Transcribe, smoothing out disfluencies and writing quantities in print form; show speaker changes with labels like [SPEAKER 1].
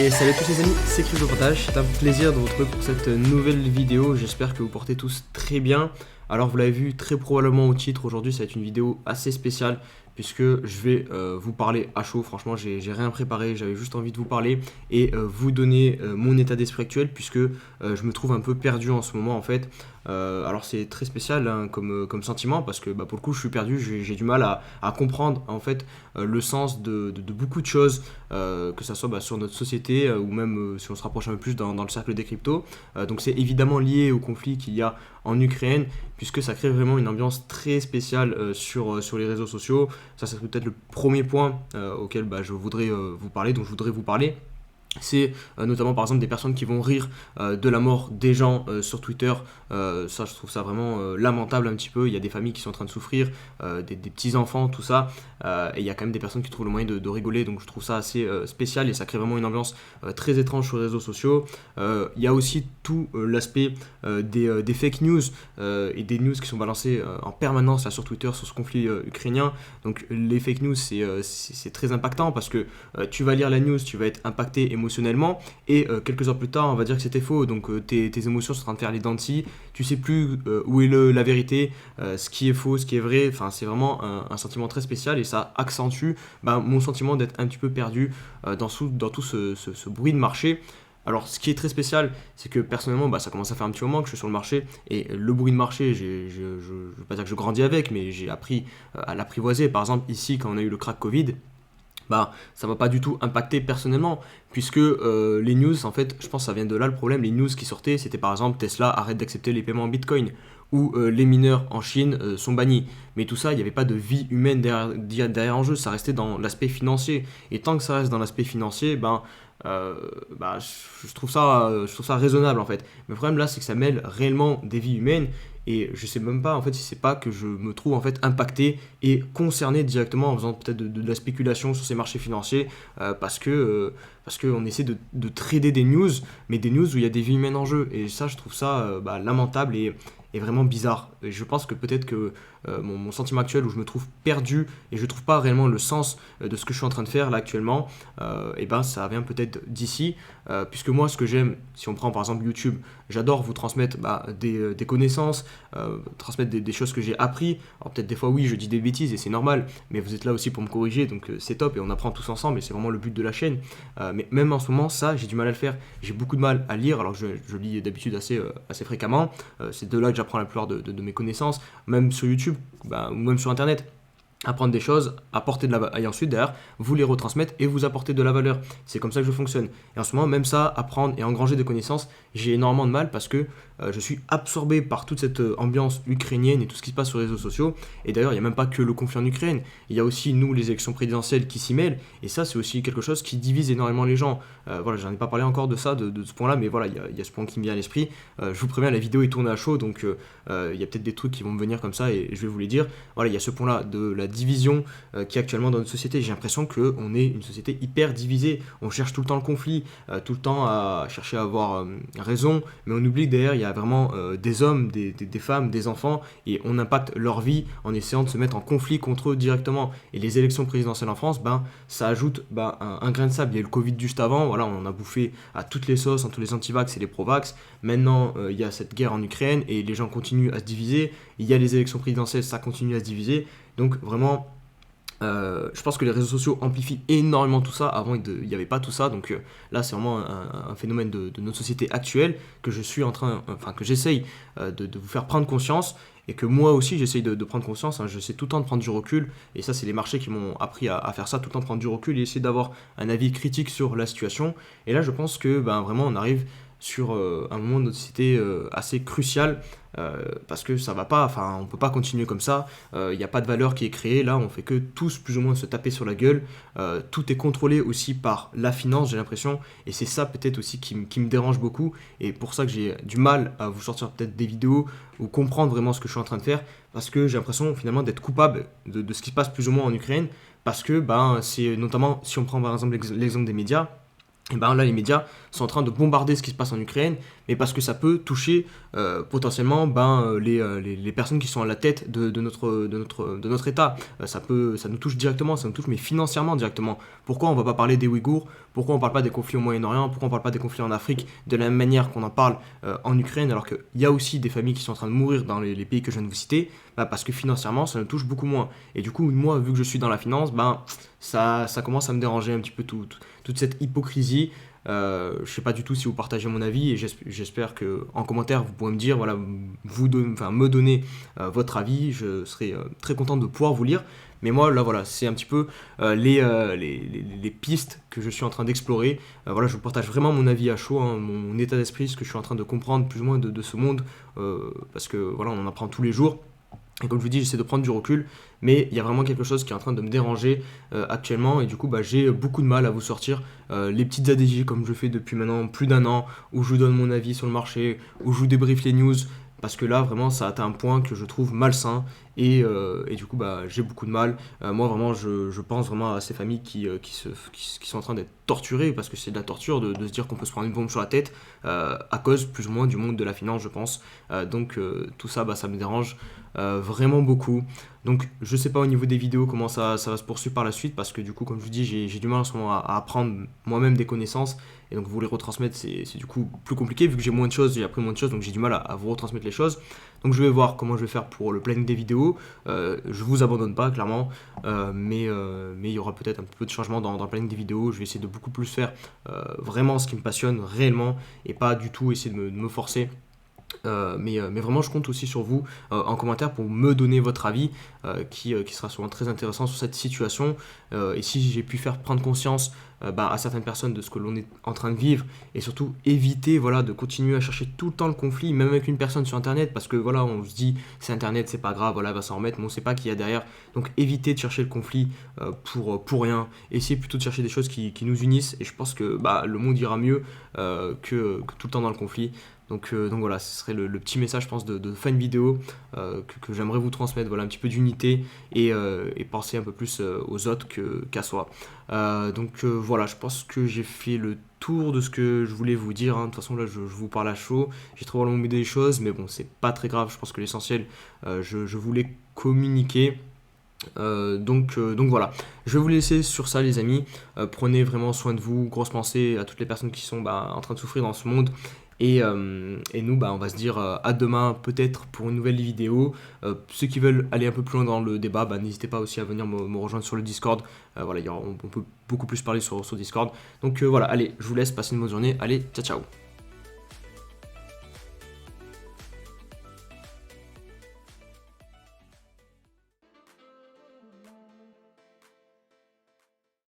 [SPEAKER 1] Et salut à tous les amis, c'est Cryptopartage, c'est un plaisir de vous retrouver pour cette nouvelle vidéo, j'espère que vous portez tous très bien. Alors vous l'avez vu très probablement au titre, aujourd'hui ça va être une vidéo assez spéciale puisque je vais vous parler à chaud. Franchement j'ai rien préparé, j'avais juste envie de vous parler et vous donner mon état d'esprit actuel puisque je me trouve un peu perdu en ce moment en fait. Alors c'est très spécial hein, comme sentiment parce que pour le coup je suis perdu, j'ai du mal à comprendre en fait le sens de beaucoup de choses, que ça soit sur notre société ou même si on se rapproche un peu plus dans le cercle des cryptos. Donc c'est évidemment lié au conflit qu'il y a en Ukraine puisque ça crée vraiment une ambiance très spéciale sur les réseaux sociaux. Ça c'est peut-être le premier point auquel je voudrais vous parler, dont je voudrais vous parler. C'est notamment par exemple des personnes qui vont rire de la mort des gens sur Twitter. Ça je trouve ça vraiment lamentable un petit peu. Il y a des familles qui sont en train de souffrir, des petits enfants, tout ça, et il y a quand même des personnes qui trouvent le moyen de rigoler, donc je trouve ça assez spécial et ça crée vraiment une ambiance très étrange sur les réseaux sociaux. Il y a aussi tout l'aspect des fake news et des news qui sont balancées en permanence là, sur Twitter sur ce conflit ukrainien. Donc les fake news c'est très impactant parce que tu vas lire la news, tu vas être impacté émotionnellement et quelques heures plus tard on va dire que c'était faux, donc tes émotions sont en train de faire les dents de scie, tu sais plus où est la vérité, ce qui est faux, ce qui est vrai. Enfin c'est vraiment un sentiment très spécial et ça accentue mon sentiment d'être un petit peu perdu dans tout ce bruit de marché. Alors, ce qui est très spécial, c'est que personnellement, ça commence à faire un petit moment que je suis sur le marché et le bruit de marché, je ne veux pas dire que je grandis avec, mais j'ai appris à l'apprivoiser. Par exemple, ici, quand on a eu le crack Covid, ça va pas du tout impacter personnellement puisque les news en fait je pense que ça vient de là le problème. Les news qui sortaient c'était par exemple Tesla arrête d'accepter les paiements en Bitcoin ou les mineurs en Chine sont bannis, mais tout ça il n'y avait pas de vie humaine derrière en jeu, ça restait dans l'aspect financier et tant que ça reste dans l'aspect financier je trouve ça raisonnable en fait. Mais le problème là c'est que ça mêle réellement des vies humaines et je sais même pas en fait si c'est pas que je me trouve en fait impacté et concerné directement en faisant peut-être de la spéculation sur ces marchés financiers parce que on essaie de trader des news, mais des news où il y a des vies humaines en jeu et ça je trouve ça lamentable et vraiment bizarre. Et je pense que peut-être que mon sentiment actuel où je me trouve perdu et je trouve pas réellement le sens de ce que je suis en train de faire là actuellement, ça vient peut-être d'ici, puisque moi ce que j'aime, si on prend par exemple YouTube, j'adore vous transmettre des connaissances, transmettre des choses que j'ai appris. Alors peut-être des fois oui je dis des bêtises et c'est normal, mais vous êtes là aussi pour me corriger, donc c'est top et on apprend tous ensemble et c'est vraiment le but de la chaîne. Mais même en ce moment ça j'ai du mal à le faire, j'ai beaucoup de mal à lire alors que je lis d'habitude assez fréquemment. C'est de là que j'apprends la plupart de mes connaissances, même sur YouTube ou même sur internet. Apprendre des choses, apporter de la valeur, et ensuite derrière, vous les retransmettre et vous apporter de la valeur. C'est comme ça que je fonctionne. Et en ce moment, même ça, apprendre et engranger des connaissances, j'ai énormément de mal parce que je suis absorbé par toute cette ambiance ukrainienne et tout ce qui se passe sur les réseaux sociaux. Et d'ailleurs, il n'y a même pas que le conflit en Ukraine, il y a aussi, nous, les élections présidentielles qui s'y mêlent. Et ça, c'est aussi quelque chose qui divise énormément les gens. Voilà, j'en ai pas parlé encore de ça, de ce point-là, mais voilà, il y a ce point qui me vient à l'esprit. Je vous préviens, la vidéo est tournée à chaud, donc il y a peut-être des trucs qui vont me venir comme ça et je vais vous les dire. Voilà, il y a ce point-là de la division qui est actuellement dans notre société. J'ai l'impression qu'on est une société hyper divisée. On cherche tout le temps le conflit, tout le temps à chercher à avoir raison, mais on oublie que derrière, il y a vraiment des hommes, des femmes, des enfants, et on impacte leur vie en essayant de se mettre en conflit contre eux directement. Et les élections présidentielles en France, ça ajoute un grain de sable. Il y a eu le Covid juste avant, voilà, on en a bouffé à toutes les sauces, entre les anti-vax et les pro-vax. Maintenant, il y a cette guerre en Ukraine et les gens continuent à se diviser. Il y a les élections présidentielles, ça continue à se diviser. Donc vraiment, je pense que les réseaux sociaux amplifient énormément tout ça. Avant, il n'y avait pas tout ça. Donc là, c'est vraiment un phénomène de notre société actuelle que que j'essaye de vous faire prendre conscience. Et que moi aussi, j'essaye de prendre conscience. Hein. J'essaie tout le temps de prendre du recul. Et ça, c'est les marchés qui m'ont appris à faire ça, tout le temps prendre du recul et essayer d'avoir un avis critique sur la situation. Et là, je pense que vraiment, on arrive sur un moment de notre société assez crucial parce que ça va pas, enfin on peut pas continuer comme ça, il n'y a pas de valeur qui est créée, là on fait que tous plus ou moins se taper sur la gueule, tout est contrôlé aussi par la finance j'ai l'impression, et c'est ça peut-être aussi qui me dérange beaucoup, et pour ça que j'ai du mal à vous sortir peut-être des vidéos ou comprendre vraiment ce que je suis en train de faire, parce que j'ai l'impression finalement d'être coupable de ce qui se passe plus ou moins en Ukraine, parce que c'est notamment, si on prend par exemple l'exemple des médias, et ben là les médias sont en train de bombarder ce qui se passe en Ukraine, mais parce que ça peut toucher potentiellement les personnes qui sont à la tête de notre État. Ça nous touche directement, ça nous touche mais financièrement directement. Pourquoi on ne va pas parler des Ouïghours? Pourquoi on ne parle pas des conflits au Moyen-Orient? Pourquoi on ne parle pas des conflits en Afrique de la même manière qu'on en parle en Ukraine, alors qu'il y a aussi des familles qui sont en train de mourir dans les pays que je viens de vous citer? Parce que financièrement ça nous touche beaucoup moins. Et du coup moi, vu que je suis dans la finance, ça commence à me déranger un petit peu toute cette hypocrisie. Je sais pas du tout si vous partagez mon avis, et j'espère que en commentaire vous pourrez me dire, voilà, me donner votre avis. Je serai très content de pouvoir vous lire. Mais moi là voilà, c'est un petit peu les pistes que je suis en train d'explorer. Voilà, je vous partage vraiment mon avis à chaud, hein, mon état d'esprit, ce que je suis en train de comprendre plus ou moins de ce monde, parce que voilà, on en apprend tous les jours. Et comme je vous dis, j'essaie de prendre du recul, mais il y a vraiment quelque chose qui est en train de me déranger actuellement, et du coup j'ai beaucoup de mal à vous sortir les petites ADJ comme je fais depuis maintenant plus d'un an, où je vous donne mon avis sur le marché, où je vous débriefe les news, parce que là vraiment ça a atteint un point que je trouve malsain, et du coup j'ai beaucoup de mal. Moi vraiment je pense vraiment à ces familles qui sont en train d'être torturées, parce que c'est de la torture de se dire qu'on peut se prendre une bombe sur la tête à cause plus ou moins du monde de la finance, je pense. Donc tout ça, ça me dérange vraiment beaucoup. Donc je sais pas au niveau des vidéos comment ça va se poursuivre par la suite, parce que du coup comme je vous dis j'ai du mal en ce moment à apprendre moi-même des connaissances, et donc vous les retransmettre c'est du coup plus compliqué, vu que j'ai appris moins de choses, donc j'ai du mal à vous retransmettre les choses. Donc je vais voir comment je vais faire pour le planning des vidéos. Je vous abandonne pas clairement, mais il y aura peut-être un peu de changement dans le planning des vidéos. Je vais essayer de beaucoup plus faire vraiment ce qui me passionne réellement, et pas du tout essayer de me forcer. Mais vraiment je compte aussi sur vous en commentaire pour me donner votre avis, qui sera souvent très intéressant sur cette situation, et si j'ai pu faire prendre conscience à certaines personnes de ce que l'on est en train de vivre, et surtout éviter voilà, de continuer à chercher tout le temps le conflit, même avec une personne sur internet, parce que voilà, on se dit c'est internet, c'est pas grave, voilà, elle va s'en remettre, mais on sait pas qui y a derrière. Donc éviter de chercher le conflit pour rien, essayer plutôt de chercher des choses qui nous unissent, et je pense que le monde ira mieux que tout le temps dans le conflit. Donc voilà, ce serait le petit message, je pense, de fin de vidéo que j'aimerais vous transmettre, voilà, un petit peu d'unité, et penser un peu plus aux autres qu'à soi. Voilà, je pense que j'ai fait le tour de ce que je voulais vous dire, hein. De toute façon, là, je vous parle à chaud, j'ai trop longuement des choses, mais bon, c'est pas très grave, je pense que l'essentiel, je voulais communiquer. Donc voilà, je vais vous laisser sur ça les amis. Prenez vraiment soin de vous, grosse pensée à toutes les personnes qui sont en train de souffrir dans ce monde, et nous on va se dire à demain peut-être pour une nouvelle vidéo. Ceux qui veulent aller un peu plus loin dans le débat, n'hésitez pas aussi à venir me rejoindre sur le Discord. Voilà, on peut beaucoup plus parler sur Discord. Donc voilà, allez, je vous laisse, passer une bonne journée, allez, ciao ciao.